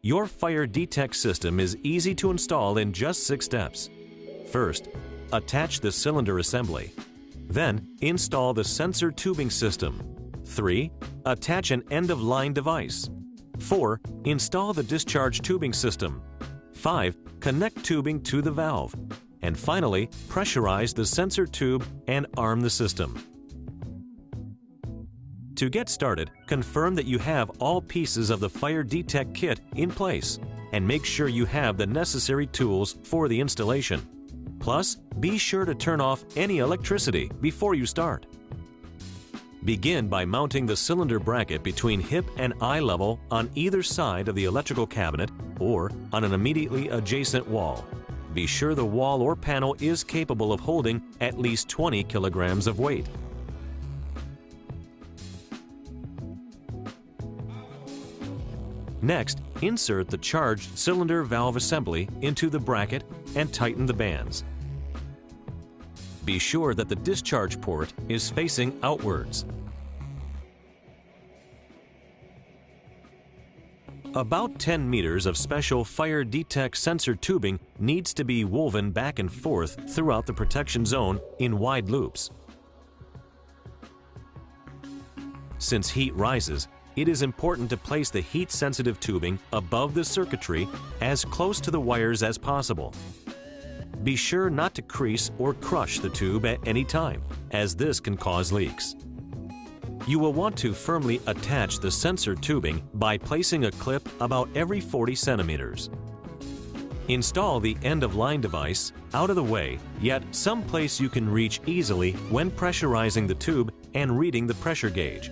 Your FireDETEC system is easy to install in just 6 steps. First, attach the cylinder assembly. Then, install the sensor tubing system. 3. Attach an end-of-line device. 4. Install the discharge tubing system. 5. Connect tubing to the valve. And finally, pressurize the sensor tube and arm the system. To get started, confirm that you have all pieces of the FireDETEC kit in place and make sure you have the necessary tools for the installation. Plus, be sure to turn off any electricity before you start. Begin by mounting the cylinder bracket between hip and eye level on either side of the electrical cabinet or on an immediately adjacent wall. Be sure the wall or panel is capable of holding at least 20 kilograms of weight. Next, insert the charged cylinder valve assembly into the bracket and tighten the bands. Be sure that the discharge port is facing outwards. About 10 meters of special FireDETEC sensor tubing needs to be woven back and forth throughout the protection zone in wide loops. Since heat rises, it is important to place the heat-sensitive tubing above the circuitry as close to the wires as possible. Be sure not to crease or crush the tube at any time, as this can cause leaks. You will want to firmly attach the sensor tubing by placing a clip about every 40 centimeters. Install the end-of-line device out of the way, yet someplace you can reach easily when pressurizing the tube and reading the pressure gauge.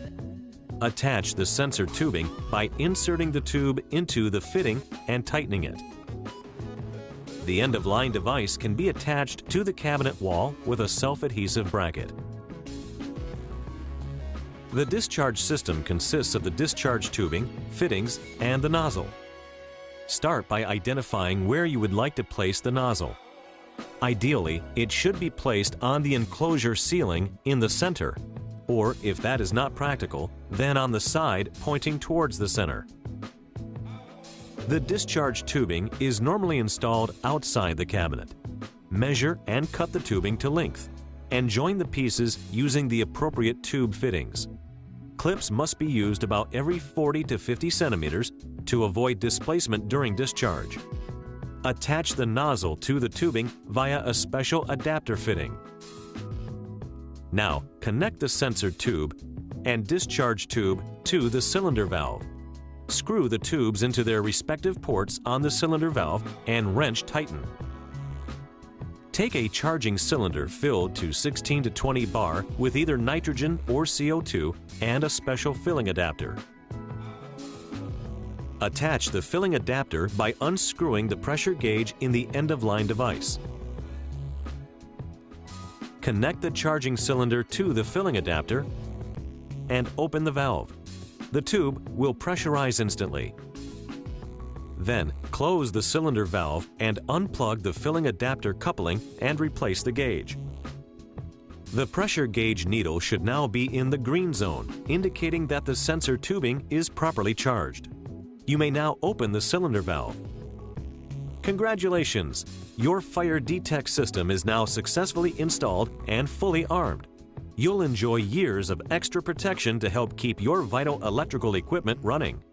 Attach the sensor tubing by inserting the tube into the fitting and tightening it. The end-of-line device can be attached to the cabinet wall with a self-adhesive bracket. The discharge system consists of the discharge tubing, fittings, and the nozzle. Start by identifying where you would like to place the nozzle. Ideally, it should be placed on the enclosure ceiling in the center, or if that is not practical, then on the side pointing towards the center. The discharge tubing is normally installed outside the cabinet. Measure and cut the tubing to length, and join the pieces using the appropriate tube fittings. Clips must be used about every 40 to 50 centimeters to avoid displacement during discharge. Attach the nozzle to the tubing via a special adapter fitting. Now, connect the sensor tube and discharge tube to the cylinder valve. Screw the tubes into their respective ports on the cylinder valve and wrench tighten. Take a charging cylinder filled to 16 to 20 bar with either nitrogen or CO2 and a special filling adapter. Attach the filling adapter by unscrewing the pressure gauge in the end-of-line device. Connect the charging cylinder to the filling adapter and open the valve. The tube will pressurize instantly. Then, close the cylinder valve and unplug the filling adapter coupling and replace the gauge. The pressure gauge needle should now be in the green zone, indicating that the sensor tubing is properly charged. You may now open the cylinder valve. Congratulations! Your FireDETEC system is now successfully installed and fully armed. You'll enjoy years of extra protection to help keep your vital electrical equipment running.